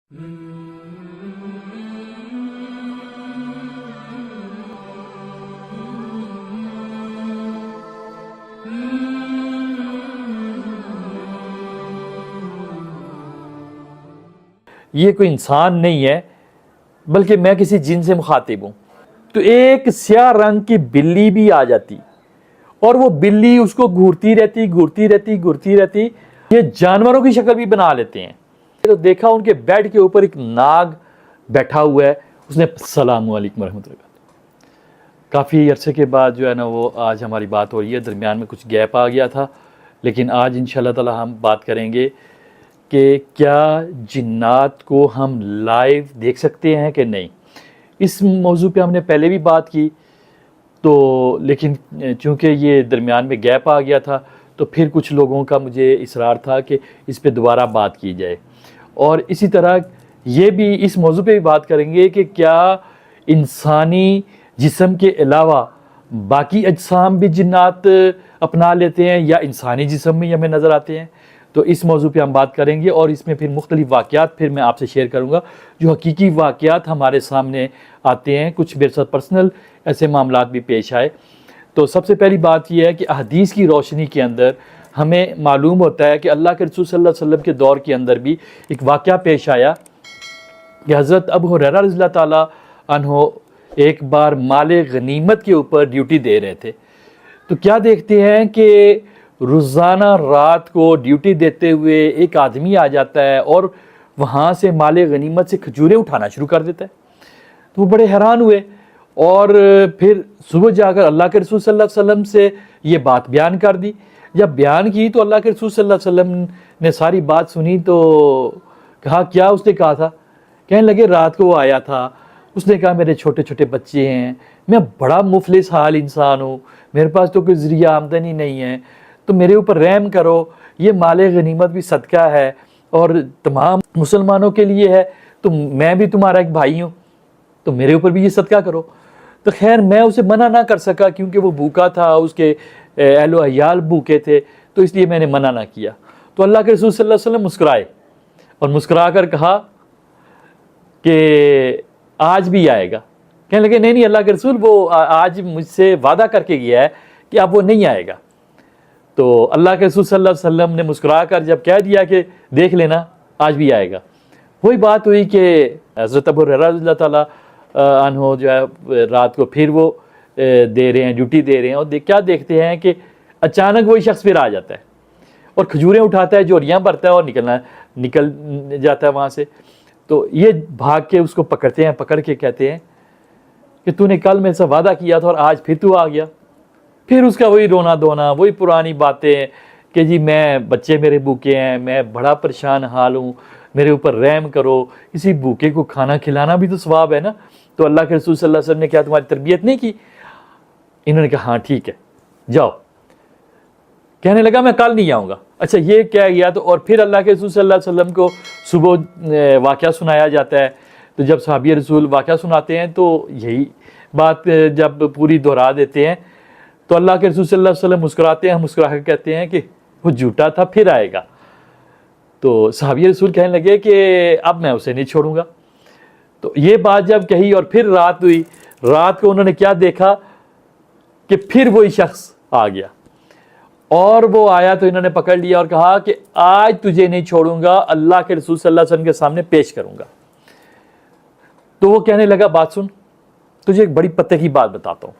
یہ کوئی انسان نہیں ہے بلکہ میں کسی جن سے مخاطب ہوں. تو ایک سیاہ رنگ کی بلی بھی آ جاتی اور وہ بلی اس کو گھورتی رہتی. یہ جانوروں کی شکل بھی بنا لیتے ہیں. تو دیکھا ان کے بیڈ کے اوپر ایک ناگ بیٹھا ہوا ہے. اس نے السلام علیکم ورحمۃ اللہ. کافی عرصے کے بعد جو ہے نا وہ آج ہماری بات ہو رہی ہے. درمیان میں کچھ گیپ آ گیا تھا، لیکن آج انشاءاللہ تعالی ہم بات کریں گے کہ کیا جنات کو ہم لائیو دیکھ سکتے ہیں کہ نہیں. اس موضوع پہ ہم نے پہلے بھی بات کی تو لیکن چونکہ یہ درمیان میں گیپ آ گیا تھا تو پھر کچھ لوگوں کا مجھے اصرار تھا کہ اس پہ دوبارہ بات کی جائے. اور اسی طرح یہ بھی اس موضوع پہ بھی بات کریں گے کہ کیا انسانی جسم کے علاوہ باقی اجسام بھی جنات اپنا لیتے ہیں یا انسانی جسم میں ہی ہمیں نظر آتے ہیں. تو اس موضوع پہ ہم بات کریں گے اور اس میں پھر مختلف واقعات پھر میں آپ سے شیئر کروں گا جو حقیقی واقعات ہمارے سامنے آتے ہیں. کچھ میرے ساتھ پرسنل ایسے معاملات بھی پیش آئے. تو سب سے پہلی بات یہ ہے کہ احادیث کی روشنی کے اندر ہمیں معلوم ہوتا ہے کہ اللہ کے رسول صلی اللہ علیہ وسلم کے دور کے اندر بھی ایک واقعہ پیش آیا کہ حضرت ابو ہریرہ رضی اللہ تعالیٰ عنہ ایک بار مال غنیمت کے اوپر ڈیوٹی دے رہے تھے. تو کیا دیکھتے ہیں کہ روزانہ رات کو ڈیوٹی دیتے ہوئے ایک آدمی آ جاتا ہے اور وہاں سے مال غنیمت سے کھجوریں اٹھانا شروع کر دیتا ہے. تو وہ بڑے حیران ہوئے اور پھر صبح جا کر اللہ کے رسول صلی اللہ علیہ وسلم سے یہ بات بیان کر دی. جب بیان کی تو اللہ کے رسول صلی اللہ علیہ وسلم نے ساری بات سنی تو کہا کیا اس نے کہا تھا. کہنے لگے رات کو وہ آیا تھا، اس نے کہا میرے چھوٹے چھوٹے بچے ہیں، میں بڑا مفلس حال انسان ہوں، میرے پاس تو کوئی ذریعہ آمدنی نہیں ہے، تو میرے اوپر رحم کرو، یہ مال غنیمت بھی صدقہ ہے اور تمام مسلمانوں کے لیے ہے، تو میں بھی تمہارا ایک بھائی ہوں تو میرے اوپر بھی یہ صدقہ کرو. تو خیر میں اسے منع نہ کر سکا کیونکہ وہ بھوکا تھا، اس کے اہل و عیال بھوکے تھے، تو اس لیے میں نے منع نہ کیا. تو اللہ کے رسول صلی اللہ علیہ وسلم مسکرائے اور مسکرا کر کہا کہ آج بھی آئے گا. کہنے لگے نہیں اللہ کے رسول وہ آج مجھ سے وعدہ کر کے گیا ہے کہ اب وہ نہیں آئے گا. تو اللہ کے رسول صلی اللہ علیہ وسلم نے مسکرا کر جب کہہ دیا کہ دیکھ لینا آج بھی آئے گا. وہی بات ہوئی کہ حضرت ابو ہریرہ رضی اللہ تعالیٰ عنہ جو ہے رات کو پھر وہ دے رہے ہیں، ڈیوٹی دے رہے ہیں اور کیا دیکھتے ہیں کہ اچانک وہی شخص پھر آ جاتا ہے اور کھجوریں اٹھاتا ہے، جوریاں بھرتا ہے اور نکل جاتا ہے وہاں سے. تو یہ بھاگ کے اس کو پکڑتے ہیں، پکڑ کے کہتے ہیں کہ تو نے کل میرے سے وعدہ کیا تھا اور آج پھر تو آ گیا. پھر اس کا وہی رونا دھونا، وہی پرانی باتیں کہ جی میں بچے میرے بھوکے ہیں، میں بڑا پریشان حال ہوں، میرے اوپر رحم کرو. کسی بھوکے کو کھانا کھلانا بھی تو ثواب ہے نا. تو اللہ کے رسول صلی اللہ علیہ وسلم نے کیا تمہاری تربیت نہیں کی؟ انہوں نے کہا ہاں ٹھیک ہے جاؤ. کہنے لگا میں کل نہیں آؤں گا. اچھا یہ کہہ گیا تو اور پھر اللہ کے رسول صلی اللہ علیہ وسلم کو صبح واقعہ سنایا جاتا ہے. تو جب صحابی رسول واقعہ سناتے ہیں تو یہی بات جب پوری دہرا دیتے ہیں تو اللہ کے رسول صلی اللہ علیہ وسلم مسکراتے ہیں، مسکرا کر کہتے ہیں کہ وہ جھوٹا تھا پھر آئے گا. تو صحابی رسول کہنے لگے کہ اب میں اسے نہیں چھوڑوں گا. تو یہ بات جب کہی اور پھر رات ہوئی، رات کو انہوں نے کیا دیکھا کہ پھر وہی شخص آ گیا اور وہ آیا تو انہوں نے پکڑ لیا اور کہا کہ آج تجھے نہیں چھوڑوں گا، اللہ کے رسول صلی اللہ علیہ وسلم کے سامنے پیش کروں گا. تو وہ کہنے لگا بات سن، تجھے ایک بڑی پتے کی بات بتاتا ہوں،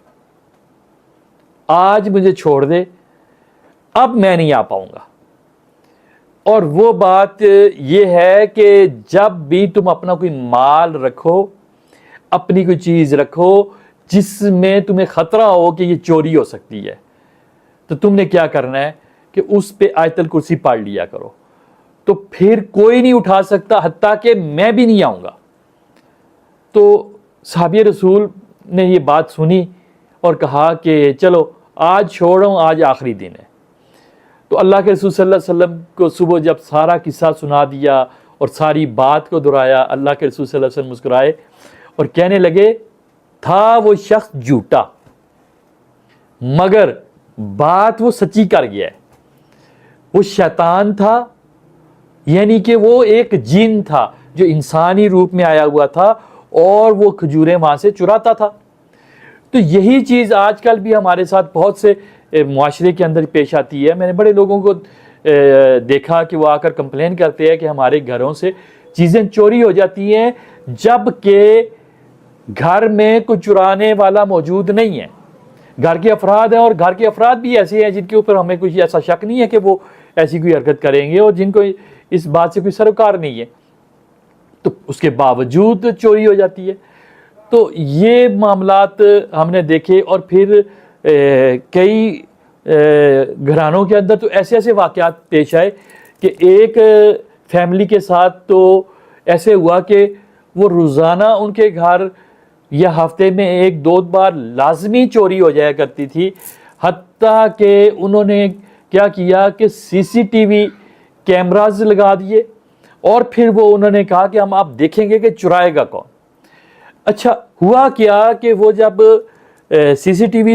آج مجھے چھوڑ دے، اب میں نہیں آ پاؤں گا. اور وہ بات یہ ہے کہ جب بھی تم اپنا کوئی مال رکھو، اپنی کوئی چیز رکھو جس میں تمہیں خطرہ ہو کہ یہ چوری ہو سکتی ہے، تو تم نے کیا کرنا ہے کہ اس پہ آیت الکرسی پڑھ لیا کرو، تو پھر کوئی نہیں اٹھا سکتا حتیٰ کہ میں بھی نہیں آؤں گا. تو صحابی رسول نے یہ بات سنی اور کہا کہ چلو آج چھوڑ رہا ہوں، آج آخری دن ہے. تو اللہ کے رسول صلی اللہ علیہ وسلم کو صبح جب سارا قصہ سنا دیا اور ساری بات کو دہرایا، اللہ کے رسول صلی اللہ علیہ وسلم مسکرائے اور کہنے لگے تھا وہ شخص جھوٹا مگر بات وہ سچی کر گیا ہے. وہ شیطان تھا یعنی کہ وہ ایک جن تھا جو انسانی روپ میں آیا ہوا تھا اور وہ کھجوریں وہاں سے چراتا تھا۔ تو یہی چیز آج کل بھی ہمارے ساتھ بہت سے معاشرے کے اندر پیش آتی ہے۔ میں نے بڑے لوگوں کو دیکھا کہ وہ آ کر کمپلین کرتے ہیں کہ ہمارے گھروں سے چیزیں چوری ہو جاتی ہیں، جب کہ گھر میں کوئی چرانے والا موجود نہیں ہے۔ گھر کے افراد ہیں اور گھر کے افراد بھی ایسے ہیں جن کے اوپر ہمیں کچھ ایسا شک نہیں ہے کہ وہ ایسی کوئی حرکت کریں گے اور جن کو اس بات سے کوئی سروکار نہیں ہے، تو اس کے باوجود چوری ہو جاتی ہے۔ تو یہ معاملات ہم نے دیکھے، اور پھر کئی گھرانوں کے اندر تو ایسے ایسے واقعات پیش آئے کہ ایک فیملی کے ساتھ تو ایسے ہوا کہ وہ روزانہ ان کے گھر یا ہفتے میں ایک دو بار لازمی چوری ہو جایا کرتی تھی، حتیٰ کہ انہوں نے کیا کیا کہ سی سی ٹی وی کیمراز لگا دیے، اور پھر وہ انہوں نے کہا کہ ہم آپ دیکھیں گے کہ چرائے گا کون۔ اچھا ہوا کیا کہ وہ جب سی سی ٹی وی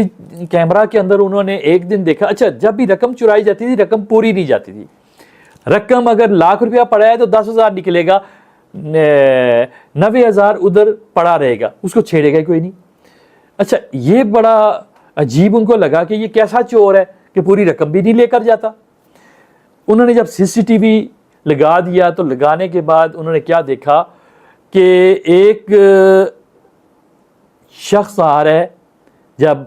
کیمرہ کے اندر انہوں نے ایک دن دیکھا، اچھا جب بھی رقم چرائی جاتی تھی رقم پوری نہیں جاتی تھی، رقم اگر ₹1,00,000 پڑا ہے تو 10,000 نکلے گا، 90,000 ادھر پڑا رہے گا، اس کو چھیڑے گا کوئی نہیں۔ اچھا یہ بڑا عجیب ان کو لگا کہ یہ کیسا چور ہے کہ پوری رقم بھی نہیں لے کر جاتا۔ انہوں نے جب سی سی ٹی وی لگا دیا تو لگانے کے بعد انہوں نے کیا دیکھا کہ ایک شخص آ رہا ہے، جب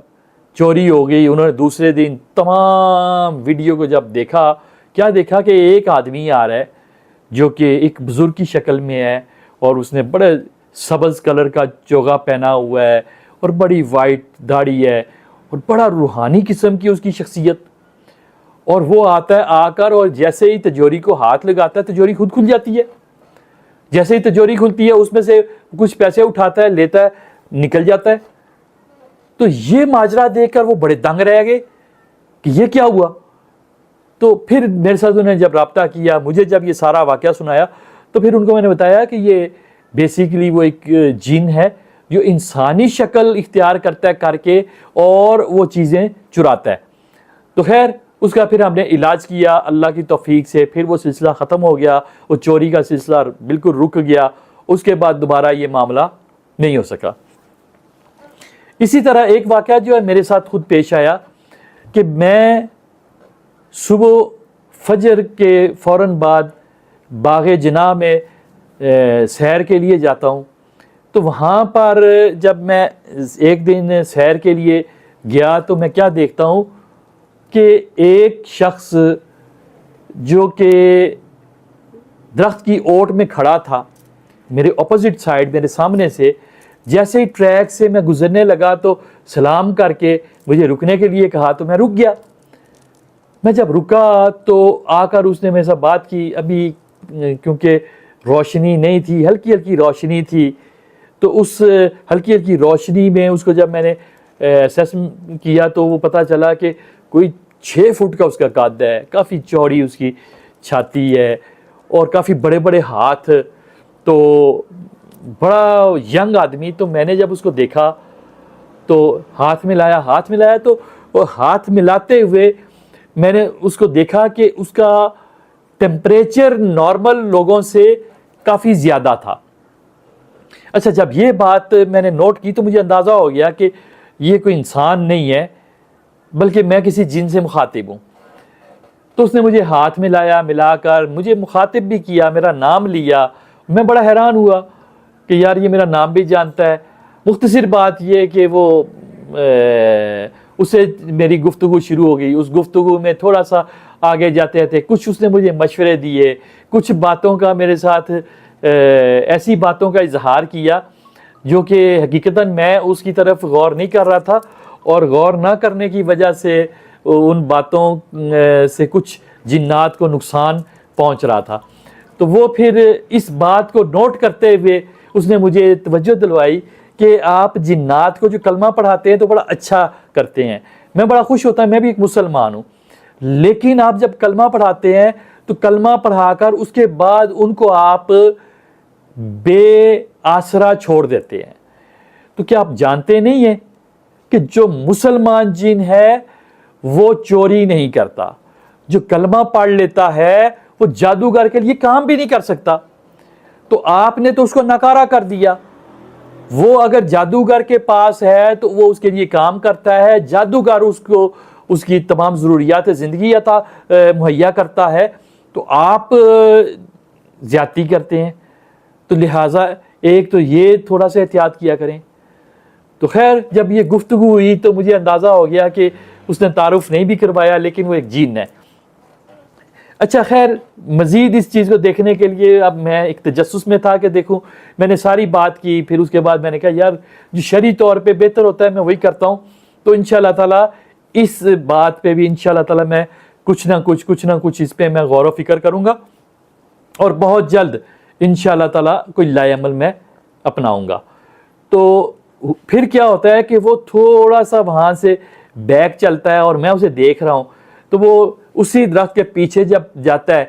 چوری ہو گئی انہوں نے دوسرے دن تمام ویڈیو کو جب دیکھا، کیا دیکھا کہ ایک آدمی آ رہا ہے جو کہ ایک بزرگ کی شکل میں ہے، اور اس نے بڑے سبز کلر کا چوگا پہنا ہوا ہے اور بڑی وائٹ داڑھی ہے اور بڑا روحانی قسم کی اس کی شخصیت، اور وہ آتا ہے آ کر اور جیسے ہی تجوری کو ہاتھ لگاتا ہے تجوری خود کھل جاتی ہے، جیسے ہی تجوری کھلتی ہے اس میں سے کچھ پیسے اٹھاتا ہے، لیتا ہے، نکل جاتا ہے۔ تو یہ ماجرا دیکھ کر وہ بڑے دنگ رہ گئے کہ یہ کیا ہوا۔ تو پھر میرے ساتھ انہوں نے جب رابطہ کیا، مجھے جب یہ سارا واقعہ سنایا، تو پھر ان کو میں نے بتایا کہ یہ بیسیکلی وہ ایک جن ہے جو انسانی شکل اختیار کرتا ہے کر کے اور وہ چیزیں چراتا ہے۔ تو خیر اس کا پھر ہم نے علاج کیا اللہ کی توفیق سے، پھر وہ سلسلہ ختم ہو گیا، وہ چوری کا سلسلہ بالکل رک گیا، اس کے بعد دوبارہ یہ معاملہ نہیں ہو سکا۔ اسی طرح ایک واقعہ جو ہے میرے ساتھ خود پیش آیا کہ میں صبح فجر کے فوراً بعد باغ جناح میں سیر کے لیے جاتا ہوں، تو وہاں پر جب میں ایک دن سیر کے لیے گیا تو میں کیا دیکھتا ہوں کہ ایک شخص جو کہ درخت کی اوٹ میں کھڑا تھا میرے اپوزٹ سائیڈ، میرے سامنے سے، جیسے ہی ٹریک سے میں گزرنے لگا تو سلام کر کے مجھے رکنے کے لیے کہا تو میں رک گیا۔ میں جب رکا تو آ کر اس نے میرے ساتھ بات کی، ابھی کیونکہ روشنی نہیں تھی، ہلکی ہلکی روشنی تھی، تو اس ہلکی ہلکی روشنی میں اس کو جب میں نے اسیس کیا تو وہ پتہ چلا کہ کوئی 6 فٹ کا اس کا قد ہے، کافی چوڑی اس کی چھاتی ہے اور کافی بڑے بڑے ہاتھ، تو بڑا ینگ آدمی۔ تو میں نے جب اس کو دیکھا تو ہاتھ ملایا تو وہ ہاتھ ملاتے ہوئے میں نے اس کو دیکھا کہ اس کا ٹیمپریچر نارمل لوگوں سے کافی زیادہ تھا۔ اچھا جب یہ بات میں نے نوٹ کی تو مجھے اندازہ ہو گیا کہ یہ کوئی انسان نہیں ہے بلکہ میں کسی جن سے مخاطب ہوں۔ تو اس نے مجھے ہاتھ ملا کر مجھے مخاطب بھی کیا، میرا نام لیا۔ میں بڑا حیران ہوا کہ یار یہ میرا نام بھی جانتا ہے۔ مختصر بات یہ کہ وہ اسے میری گفتگو شروع ہو گئی، اس گفتگو میں تھوڑا سا آگے جاتے تھے، کچھ اس نے مجھے مشورے دیے، کچھ باتوں کا میرے ساتھ ایسی باتوں کا اظہار کیا جو کہ حقیقتاً میں اس کی طرف غور نہیں کر رہا تھا، اور غور نہ کرنے کی وجہ سے ان باتوں سے کچھ جنات کو نقصان پہنچ رہا تھا۔ تو وہ پھر اس بات کو نوٹ کرتے ہوئے اس نے مجھے توجہ دلوائی کہ آپ جنات کو جو کلمہ پڑھاتے ہیں تو بڑا اچھا کرتے ہیں، میں بڑا خوش ہوتا ہوں، میں بھی ایک مسلمان ہوں، لیکن آپ جب کلمہ پڑھاتے ہیں تو کلمہ پڑھا کر اس کے بعد ان کو آپ بے آسرا چھوڑ دیتے ہیں۔ تو کیا آپ جانتے نہیں ہیں کہ جو مسلمان جن ہے وہ چوری نہیں کرتا، جو کلمہ پڑھ لیتا ہے وہ جادوگر کے لیے کام بھی نہیں کر سکتا، تو آپ نے تو اس کو نکارا کر دیا۔ وہ اگر جادوگر کے پاس ہے تو وہ اس کے لیے کام کرتا ہے، جادوگر اس کو اس کی تمام ضروریات زندگی عطا مہیا کرتا ہے، تو آپ زیادتی کرتے ہیں۔ تو لہٰذا ایک تو یہ تھوڑا سا احتیاط کیا کریں۔ تو خیر جب یہ گفتگو ہوئی تو مجھے اندازہ ہو گیا کہ اس نے تعارف نہیں بھی کروایا، لیکن وہ ایک جن ہے۔ اچھا خیر، مزید اس چیز کو دیکھنے کے لیے اب میں ایک تجسس میں تھا کہ دیکھوں، میں نے ساری بات کی، پھر اس کے بعد میں نے کہا یار جو شرعی طور پہ بہتر ہوتا ہے میں وہی کرتا ہوں۔ تو انشاءاللہ تعالیٰ اس بات پہ بھی انشاءاللہ تعالیٰ میں کچھ نہ کچھ اس پہ میں غور و فکر کروں گا، اور بہت جلد انشاءاللہ تعالیٰ کوئی لائے عمل میں اپناؤں گا۔ تو پھر کیا ہوتا ہے کہ وہ تھوڑا سا وہاں سے بیک چلتا ہے اور میں اسے دیکھ رہا ہوں، تو وہ اسی درخت کے پیچھے جب جاتا ہے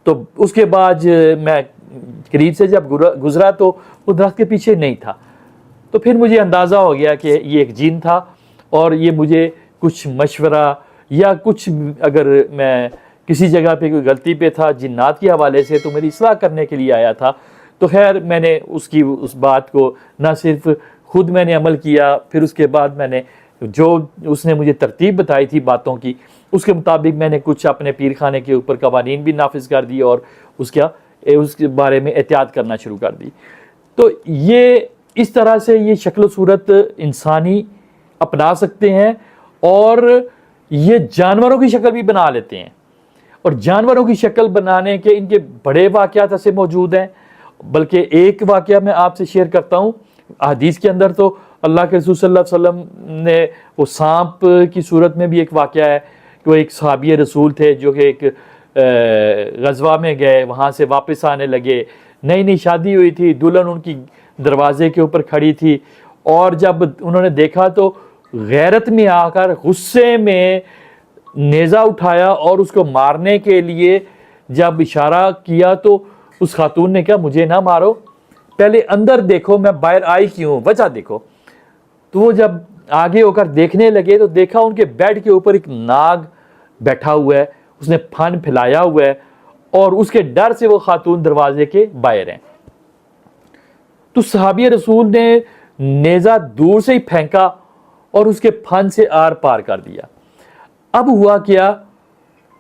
تو اس کے بعد میں قریب سے جب گزرا تو وہ درخت کے پیچھے نہیں تھا۔ تو پھر مجھے اندازہ ہو گیا کہ یہ ایک جن تھا، اور یہ مجھے کچھ مشورہ یا کچھ اگر میں کسی جگہ پہ کوئی غلطی پہ تھا جنات کے حوالے سے تو میری اصلاح کرنے کے لیے آیا تھا۔ تو خیر میں نے اس بات کو نہ صرف خود میں نے عمل کیا، پھر اس کے بعد میں نے جو اس نے مجھے ترتیب بتائی تھی باتوں کی، اس کے مطابق میں نے کچھ اپنے پیر خانے کے اوپر قوانین بھی نافذ کر دی اور اس کے بارے میں احتیاط کرنا شروع کر دی۔ تو یہ اس طرح سے یہ شکل و صورت انسانی اپنا سکتے ہیں، اور یہ جانوروں کی شکل بھی بنا لیتے ہیں، اور جانوروں کی شکل بنانے کے ان کے بڑے واقعات ایسے موجود ہیں۔ بلکہ ایک واقعہ میں آپ سے شیئر کرتا ہوں۔ حدیث کے اندر تو اللہ کے رسول صلی اللہ علیہ وسلم نے وہ سانپ کی صورت میں بھی ایک واقعہ ہے کہ وہ ایک صحابی رسول تھے جو کہ ایک غزوہ میں گئے، وہاں سے واپس آنے لگے، نئی شادی ہوئی تھی، دلہن ان کی دروازے کے اوپر کھڑی تھی، اور جب انہوں نے دیکھا تو غیرت میں آ کر غصے میں نیزہ اٹھایا اور اس کو مارنے کے لیے جب اشارہ کیا تو اس خاتون نے کہا مجھے نہ مارو، پہلے اندر دیکھو میں باہر آئی کیوں، وجہ دیکھو۔ تو وہ جب آگے ہو کر دیکھنے لگے تو دیکھا ان کے بیڈ کے اوپر ایک ناگ بیٹھا ہوا ہے، اس نے پھن پھیلایا ہوا ہے، اور اس کے ڈر سے وہ خاتون دروازے کے باہر ہیں۔ تو صحابی رسول نے نیزہ دور سے ہی پھینکا اور اس کے پھن سے آر پار کر دیا۔ اب ہوا کیا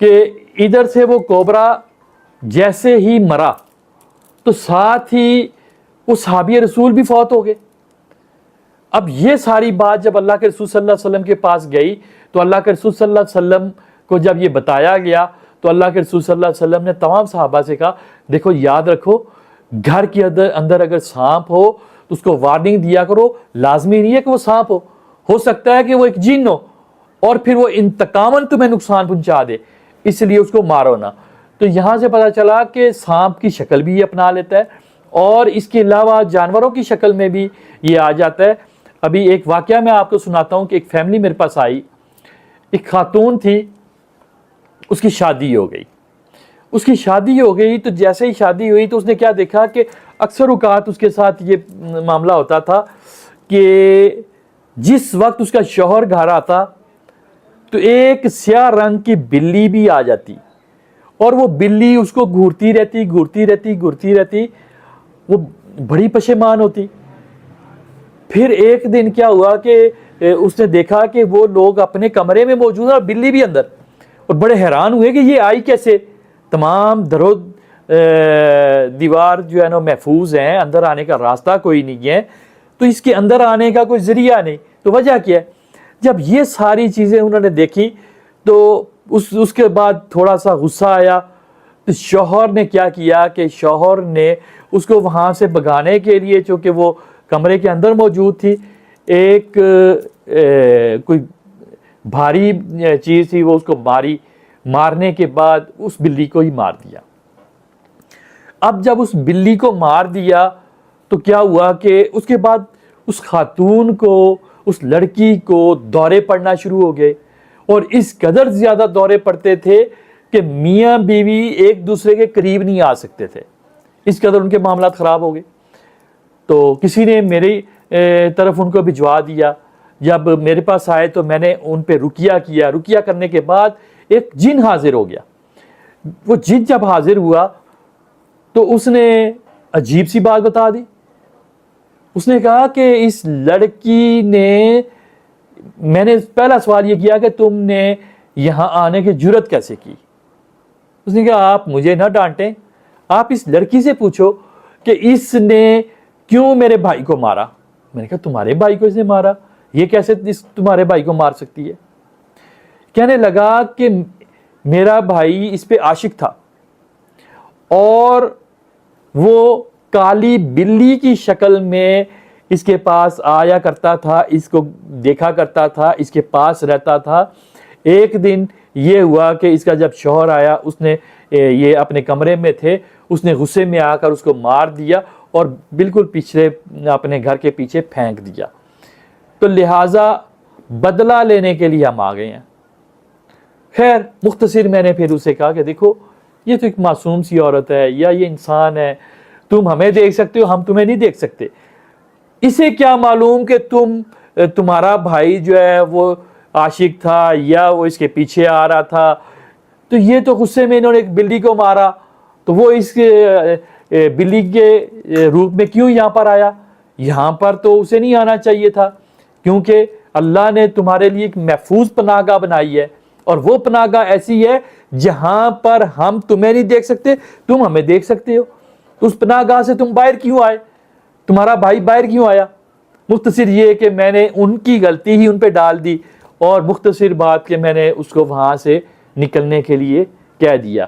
کہ ادھر سے وہ کوبرا جیسے ہی مرا تو ساتھ ہی وہ صحابی رسول بھی فوت ہو گئے۔ اب یہ ساری بات جب اللہ کے رسول صلی اللہ علیہ وسلم کے پاس گئی تو اللہ کے رسول صلی اللہ علیہ وسلم کو جب یہ بتایا گیا تو اللہ کے رسول صلی اللہ علیہ وسلم نے تمام صحابہ سے کہا دیکھو یاد رکھو، گھر کے اندر اگر سانپ ہو تو اس کو وارننگ دیا کرو، لازمی نہیں ہے کہ وہ سانپ ہو سکتا ہے کہ وہ ایک جن ہو اور پھر وہ انتقاماً تمہیں نقصان پہنچا دے، اس لیے اس کو مارو نہ۔ تو یہاں سے پتہ چلا کہ سانپ کی شکل بھی یہ اپنا لیتا ہے، اور اس کے علاوہ جانوروں کی شکل میں بھی یہ آ جاتا ہے۔ ابھی ایک واقعہ میں آپ کو سناتا ہوں کہ ایک فیملی میرے پاس آئی، ایک خاتون تھی، اس کی شادی ہو گئی تو جیسے ہی شادی ہوئی تو اس نے کیا دیکھا کہ اکثر اوقات اس کے ساتھ یہ معاملہ ہوتا تھا کہ جس وقت اس کا شوہر گھر آتا تو ایک سیاہ رنگ کی بلی بھی آ جاتی، اور وہ بلی اس کو گھورتی رہتی، وہ بڑی پشیمان ہوتی۔ پھر ایک دن کیا ہوا کہ اس نے دیکھا کہ وہ لوگ اپنے کمرے میں موجود ہیں اور بلی بھی اندر، اور بڑے حیران ہوئے کہ یہ آئی کیسے، تمام درو دیوار جو ہے نا محفوظ ہیں، اندر آنے کا راستہ کوئی نہیں ہے، تو اس کے اندر آنے کا کوئی ذریعہ نہیں، تو وجہ کیا ہے؟ جب یہ ساری چیزیں انہوں نے دیکھی تو اس کے بعد تھوڑا سا غصہ آیا، تو شوہر نے کیا کیا کہ شوہر نے اس کو وہاں سے بھگانے کے لیے، چونکہ وہ کمرے کے اندر موجود تھی، ایک کوئی بھاری چیز تھی، وہ اس کو مارنے کے بعد اس بلی کو ہی مار دیا۔ اب جب اس بلی کو مار دیا تو کیا ہوا کہ اس کے بعد اس خاتون کو، اس لڑکی کو دورے پڑنا شروع ہو گئے، اور اس قدر زیادہ دورے پڑتے تھے کہ میاں بیوی ایک دوسرے کے قریب نہیں آ سکتے تھے، اس قدر ان کے معاملات خراب ہو گئے۔ تو کسی نے میری طرف ان کو بھجوا دیا، جب میرے پاس آئے تو میں نے ان پہ رقیہ کیا، رقیہ کرنے کے بعد ایک جن حاضر ہو گیا۔ وہ جن جب حاضر ہوا تو اس نے عجیب سی بات بتا دی. اس نے کہا کہ اس لڑکی نے, میں نے پہلا سوال یہ کیا کہ تم نے یہاں آنے کی جرت کیسے کی؟ اس نے کہا آپ مجھے نہ ڈانٹیں, آپ اس لڑکی سے پوچھو کہ اس نے کیوں میرے بھائی کو مارا. میں نے کہا تمہارے بھائی کو اس نے مارا؟ یہ کیسے تمہارے بھائی کو مار سکتی ہے؟ کہنے لگا کہ میرا بھائی اس پہ عاشق تھا اور وہ کالی بلی کی شکل میں اس کے پاس آیا کرتا تھا, اس کو دیکھا کرتا تھا, اس کے پاس رہتا تھا. ایک دن یہ ہوا کہ اس کا جب شوہر آیا, اس نے یہ اپنے کمرے میں تھے, اس نے غصے میں آ کر اس کو مار دیا اور بالکل پیچھے اپنے گھر کے پیچھے پھینک دیا. تو لہٰذا بدلہ لینے کے لیے ہم آ گئے ہیں. خیر مختصر میں نے پھر اسے کہا کہ دیکھو یہ تو ایک معصوم سی عورت ہے, یا یہ انسان ہے, تم ہمیں دیکھ سکتے ہو, ہم تمہیں نہیں دیکھ سکتے. اسے کیا معلوم کہ تمہارا بھائی جو ہے وہ عاشق تھا یا وہ اس کے پیچھے آ رہا تھا. تو یہ تو غصے میں انہوں نے ایک بلی کو مارا, تو وہ اس بلی کے روپ میں کیوں یہاں پر آیا؟ یہاں پر تو اسے نہیں آنا چاہیے تھا, کیونکہ اللہ نے تمہارے لیے ایک محفوظ پناہ گاہ بنائی ہے, اور وہ پناہ گاہ ایسی ہے جہاں پر ہم تمہیں نہیں دیکھ سکتے, تم ہمیں دیکھ سکتے ہو. تو اس پناہ گاہ سے تم باہر کیوں آئے؟ تمہارا بھائی باہر کیوں آیا؟ مختصر یہ کہ میں نے ان کی غلطی ہی ان پہ ڈال دی, اور مختصر بات کہ میں نے اس کو وہاں سے نکلنے کے لیے کہہ دیا.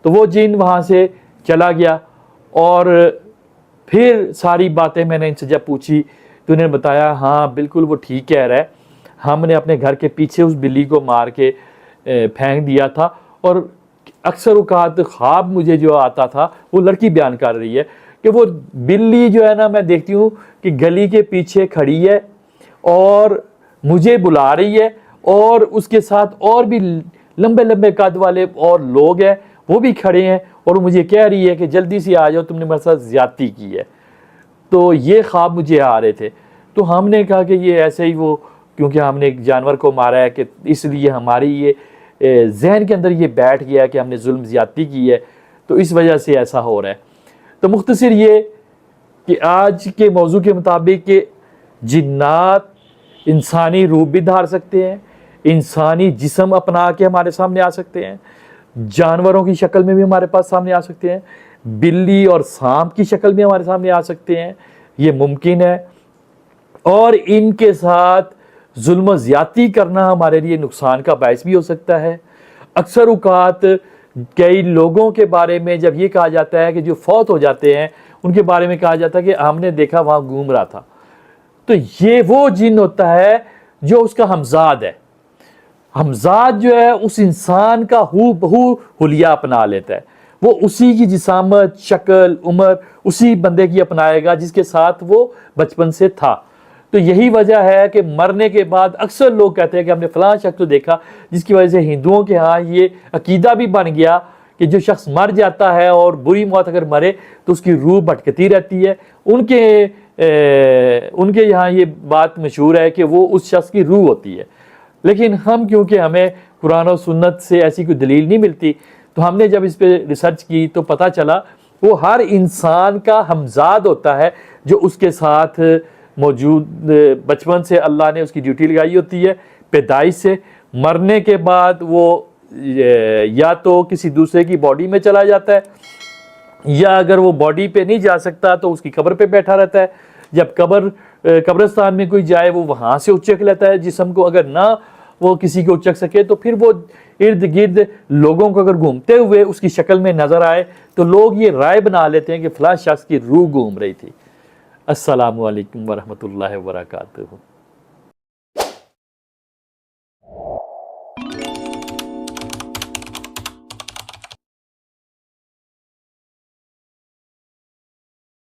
تو وہ جن وہاں سے چلا گیا, اور پھر ساری باتیں میں نے ان سے جب پوچھی تو انہوں نے بتایا ہاں بالکل وہ ٹھیک کہہ رہا ہے, ہم نے اپنے گھر کے پیچھے اس بلی کو مار کے پھینک دیا تھا. اور اکثر اوقات خواب مجھے جو آتا تھا, وہ لڑکی بیان کر رہی ہے کہ وہ بلی جو ہے نا, میں دیکھتی ہوں کہ گلی کے پیچھے کھڑی ہے اور مجھے بلا رہی ہے, اور اس کے ساتھ اور بھی لمبے لمبے قد والے اور لوگ ہیں, وہ بھی کھڑے ہیں, اور مجھے کہہ رہی ہے کہ جلدی سے آ جاؤ, تم نے میرے ساتھ زیادتی کی ہے. تو یہ خواب مجھے آ رہے تھے. تو ہم نے کہا کہ یہ ایسے ہی وہ, کیونکہ ہم نے ایک جانور کو مارا ہے, کہ اس لیے ہماری یہ ذہن کے اندر یہ بیٹھ گیا کہ ہم نے ظلم زیادتی کی ہے, تو اس وجہ سے ایسا ہو رہا ہے. تو مختصر یہ کہ آج کے موضوع کے مطابق کہ جنات انسانی روپ بھی دھار سکتے ہیں, انسانی جسم اپنا کے ہمارے سامنے آ سکتے ہیں, جانوروں کی شکل میں بھی ہمارے پاس سامنے آ سکتے ہیں, بلی اور سانپ کی شکل میں ہمارے سامنے آ سکتے ہیں, یہ ممکن ہے. اور ان کے ساتھ ظلم و زیادتی کرنا ہمارے لیے نقصان کا باعث بھی ہو سکتا ہے. اکثر اوقات کئی لوگوں کے بارے میں جب یہ کہا جاتا ہے کہ جو فوت ہو جاتے ہیں, ان کے بارے میں کہا جاتا ہے کہ ہم نے دیکھا وہاں گھوم رہا تھا. تو یہ وہ جن ہوتا ہے جو اس کا ہمزاد ہے. ہمزاد جو ہے اس انسان کا ہو بہو حلیہ اپنا لیتا ہے, وہ اسی کی جسامت, شکل, عمر اسی بندے کی اپنائے گا جس کے ساتھ وہ بچپن سے تھا. تو یہی وجہ ہے کہ مرنے کے بعد اکثر لوگ کہتے ہیں کہ ہم نے فلاں شخص کو دیکھا, جس کی وجہ سے ہندوؤں کے ہاں یہ عقیدہ بھی بن گیا کہ جو شخص مر جاتا ہے اور بری موت اگر مرے تو اس کی روح بھٹکتی رہتی ہے. ان کے یہاں یہ بات مشہور ہے کہ وہ اس شخص کی روح ہوتی ہے. لیکن ہم کیونکہ ہمیں قرآن و سنت سے ایسی کوئی دلیل نہیں ملتی, تو ہم نے جب اس پہ ریسرچ کی تو پتہ چلا وہ ہر انسان کا ہمزاد ہوتا ہے جو اس کے ساتھ موجود بچپن سے اللہ نے اس کی ڈیوٹی لگائی ہوتی ہے, پیدائش سے. مرنے کے بعد وہ یا تو کسی دوسرے کی باڈی میں چلا جاتا ہے, یا اگر وہ باڈی پہ نہیں جا سکتا تو اس کی قبر پہ بیٹھا رہتا ہے. جب قبرستان میں کوئی جائے وہ وہاں سے اچک لیتا ہے جسم کو, اگر نہ وہ کسی کو اچک سکے تو پھر وہ ارد گرد لوگوں کو اگر گھومتے ہوئے اس کی شکل میں نظر آئے تو لوگ یہ رائے بنا لیتے ہیں کہ فلاں شخص کی روح گھوم رہی تھی. السلام علیکم ورحمۃ اللہ وبرکاتہ.